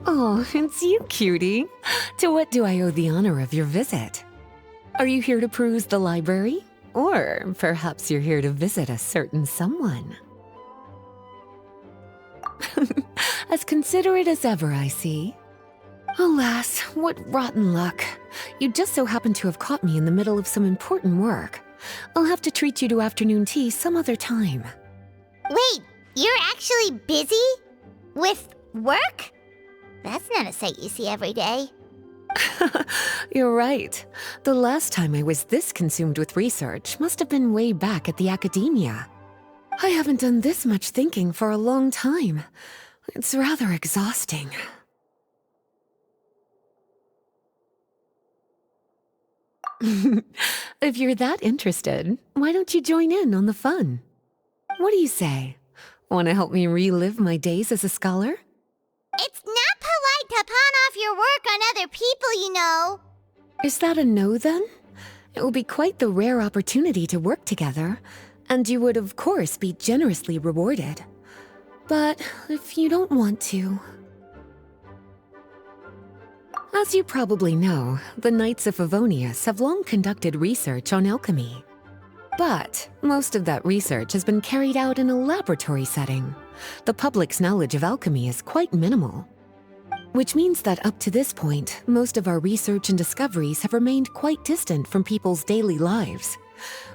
Oh, it's you, cutie. To what do I owe the honor of your visit? Are you here to peruse the library? Or perhaps you're here to visit a certain someone? As considerate as ever, I see. Alas, what rotten luck. You just so happen to have caught me in the middle of some important work. I'll have to treat you to afternoon tea some other time. Wait, you're actually busy? With work? That's not a sight you see every day. You're right. The last time I was this consumed with research must have been way back at the academia. I haven't done this much thinking for a long time. It's rather exhausting. If you're that interested, why don't you join in on the fun? What do you say? Want to help me relive my days as a scholar? It's not polite to pawn off your work on other people, you know. Is that a no, then? It will be quite the rare opportunity to work together, and you would, of course, be generously rewarded. But if you don't want to... As you probably know, the Knights of Favonius have long conducted research on alchemy. But most of that research has been carried out in a laboratory setting. The public's knowledge of alchemy is quite minimal. Which means that up to this point, most of our research and discoveries have remained quite distant from people's daily lives.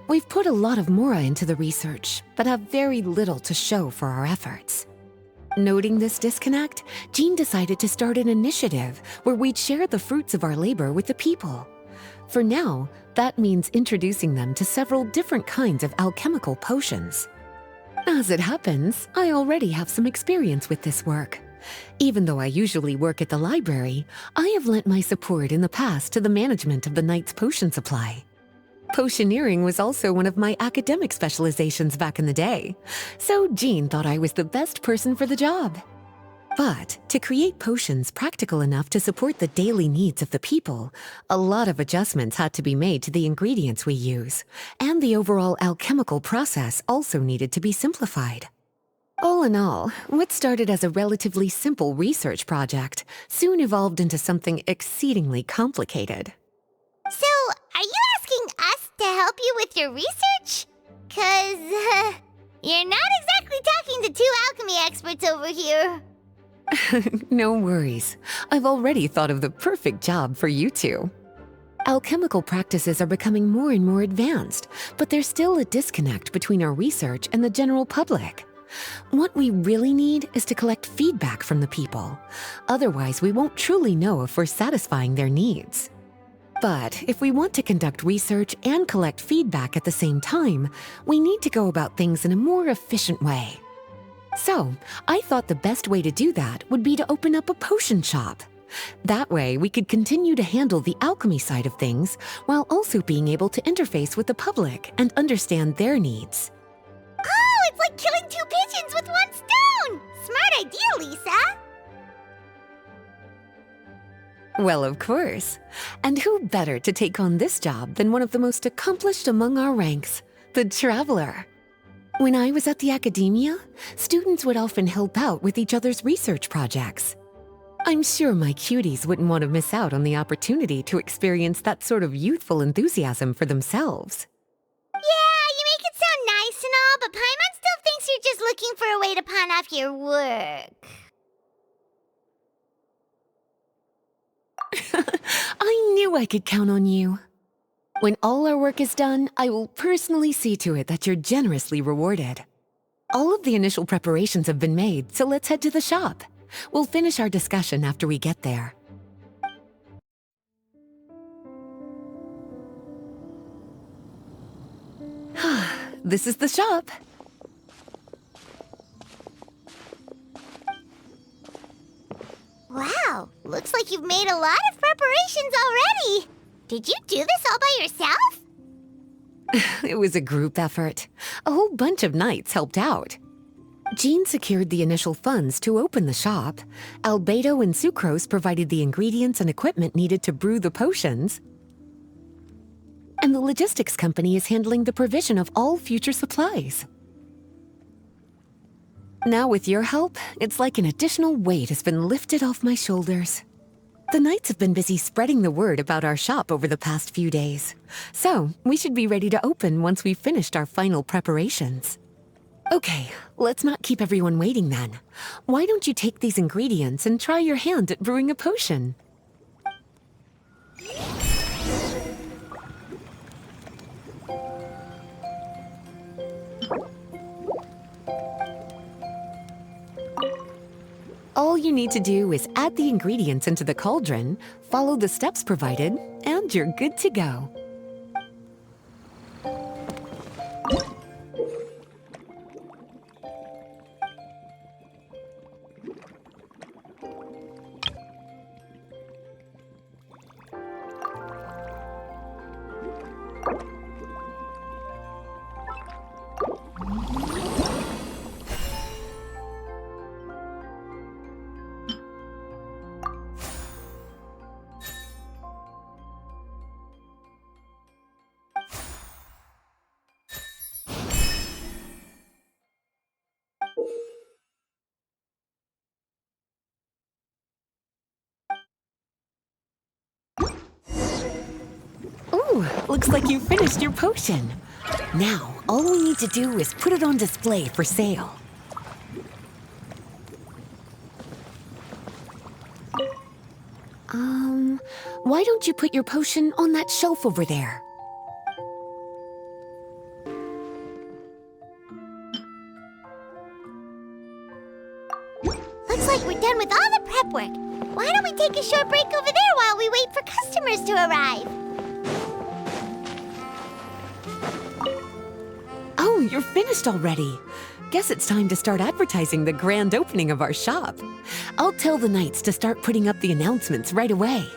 We've put a lot of Mora into the research, but have very little to show for our efforts. Noting this disconnect, Jean decided to start an initiative where we'd share the fruits of our labor with the people. For now, that means introducing them to several different kinds of alchemical potions. As it happens, I already have some experience with this work. Even though I usually work at the library, I have lent my support in the past to the management of the Knight's potion supply. Potioneering was also one of my academic specializations back in the day, so Jean thought I was the best person for the job. But to create potions practical enough to support the daily needs of the people, a lot of adjustments had to be made to the ingredients we use, and the overall alchemical process also needed to be simplified. All in all, what started as a relatively simple research project soon evolved into something exceedingly complicated. So, are you asking us to help you with your research? 'Cause, you're not exactly talking to two alchemy experts over here. No worries. I've already thought of the perfect job for you two. Alchemical practices are becoming more and more advanced, but there's still a disconnect between our research and the general public. What we really need is to collect feedback from the people. Otherwise, we won't truly know if we're satisfying their needs. But if we want to conduct research and collect feedback at the same time, we need to go about things in a more efficient way. So, I thought the best way to do that would be to open up a potion shop. That way, we could continue to handle the alchemy side of things while also being able to interface with the public and understand their needs. Oh, it's like killing two pigeons with one stone! Smart idea, Lisa! Well, of course. And who better to take on this job than one of the most accomplished among our ranks, the Traveler? When I was at the academia, students would often help out with each other's research projects. I'm sure my cuties wouldn't want to miss out on the opportunity to experience that sort of youthful enthusiasm for themselves. Yeah, you make it sound nice and all, but Paimon still thinks you're just looking for a way to pawn off your work. I knew I could count on you. When all our work is done, I will personally see to it that you're generously rewarded. All of the initial preparations have been made, so let's head to the shop. We'll finish our discussion after we get there. This is the shop. Wow, looks like you've made a lot of preparations already. Did you do this all by yourself? It was a group effort. A whole bunch of knights helped out. Jean secured the initial funds to open the shop. Beidou and Sucrose provided the ingredients and equipment needed to brew the potions. And the logistics company is handling the provision of all future supplies. Now with your help, it's like an additional weight has been lifted off my shoulders. The Knights have been busy spreading the word about our shop over the past few days, so we should be ready to open once we've finished our final preparations. Okay, let's not keep everyone waiting then. Why don't you take these ingredients and try your hand at brewing a potion? All you need to do is add the ingredients into the cauldron, follow the steps provided, and you're good to go. Ooh, looks like you finished your potion. Now, all we need to do is put it on display for sale. Why don't you put your potion on that shelf over there? Looks like we're done with all the prep work. Why don't we take a short break over there while we wait for customers to arrive? Oh, you're finished already. Guess it's time to start advertising the grand opening of our shop. I'll tell the Knights to start putting up the announcements right away.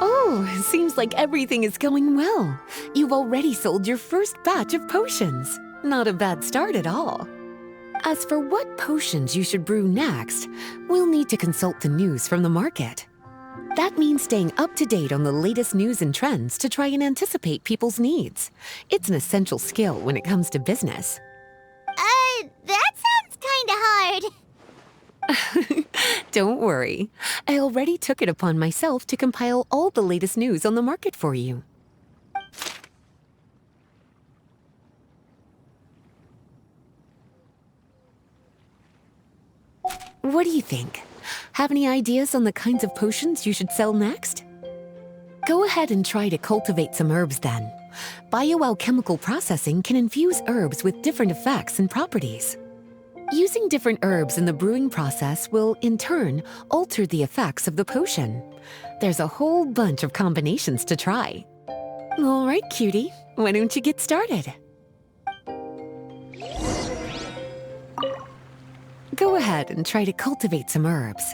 Oh, seems like everything is going well. You've already sold your first batch of potions. Not a bad start at all. As for what potions you should brew next, we'll need to consult the news from the market. That means staying up to date on the latest news and trends to try and anticipate people's needs. It's an essential skill when it comes to business. That sounds kinda hard. Don't worry. I already took it upon myself to compile all the latest news on the market for you. What do you think? Have any ideas on the kinds of potions you should sell next? Go ahead and try to cultivate some herbs then. Bioalchemical processing can infuse herbs with different effects and properties. Using different herbs in the brewing process will, in turn, alter the effects of the potion. There's a whole bunch of combinations to try. All right, cutie, why don't you get started? Go ahead and try to cultivate some herbs.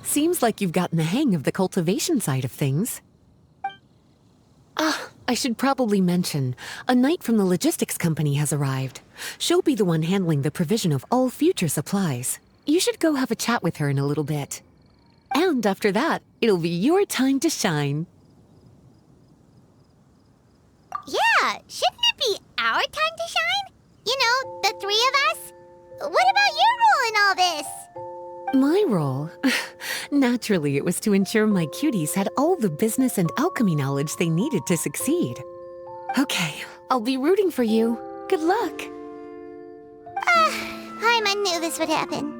Seems like you've gotten the hang of the cultivation side of things. I should probably mention, a knight from the logistics company has arrived. She'll be the one handling the provision of all future supplies. You should go have a chat with her in a little bit. And after that, it'll be your time to shine. Yeah, shouldn't it be our time to shine? You know, the three of us? What about your role in all this? My role? Naturally, it was to ensure my cuties had all the business and alchemy knowledge they needed to succeed. Okay, I'll be rooting for you. Good luck. Paimon knew this would happen.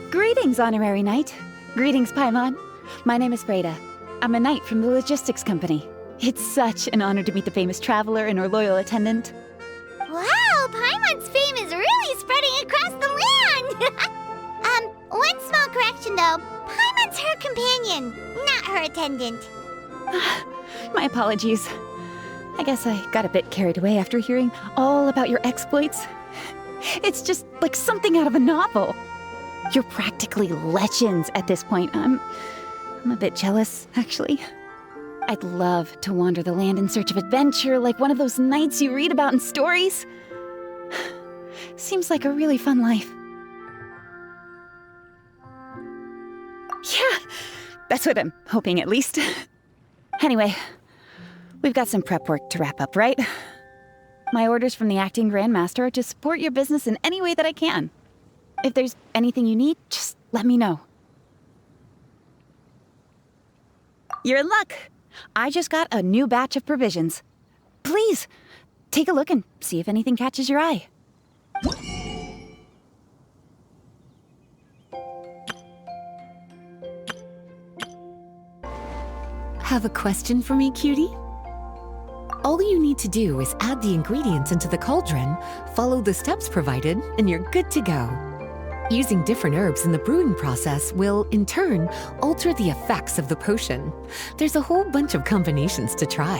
Greetings, Honorary Knight. Greetings, Paimon. My name is Freda. I'm a knight from the logistics company. It's such an honor to meet the famous traveler and her loyal attendant. Wow, Paimon's fame is really spreading across the land! One small correction though. Paimon's her companion, not her attendant. My apologies. I guess I got a bit carried away after hearing all about your exploits. It's just like something out of a novel. You're practically legends at this point. I'm a bit jealous, actually. I'd love to wander the land in search of adventure like one of those knights you read about in stories. Seems like a really fun life. Yeah, that's what I'm hoping at least. Anyway, we've got some prep work to wrap up, right? My orders from the acting Grandmaster are to support your business in any way that I can. If there's anything you need, just let me know. You're in luck. I just got a new batch of provisions. Please, take a look and see if anything catches your eye. Have a question for me, cutie? All you need to do is add the ingredients into the cauldron, follow the steps provided, and you're good to go. Using different herbs in the brewing process will, in turn, alter the effects of the potion. There's a whole bunch of combinations to try.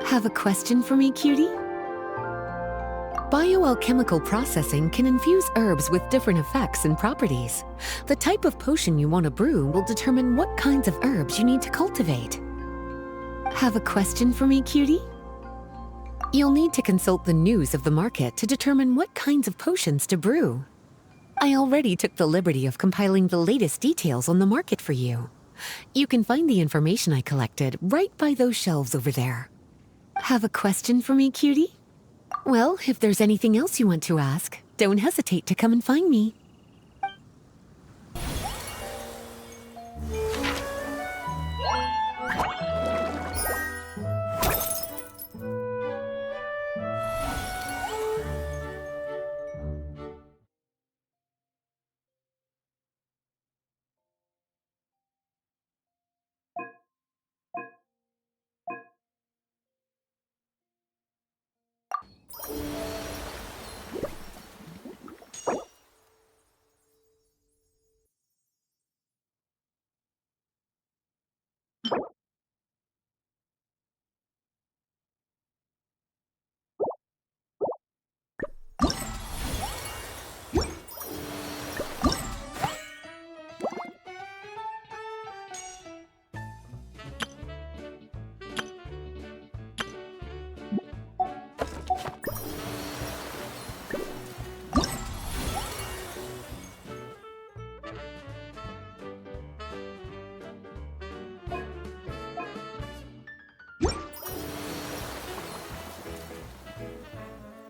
Have a question for me, cutie? Bioalchemical processing can infuse herbs with different effects and properties. The type of potion you want to brew will determine what kinds of herbs you need to cultivate. Have a question for me, cutie? You'll need to consult the news of the market to determine what kinds of potions to brew. I already took the liberty of compiling the latest details on the market for you. You can find the information I collected right by those shelves over there. Have a question for me, cutie? Well, if there's anything else you want to ask, don't hesitate to come and find me.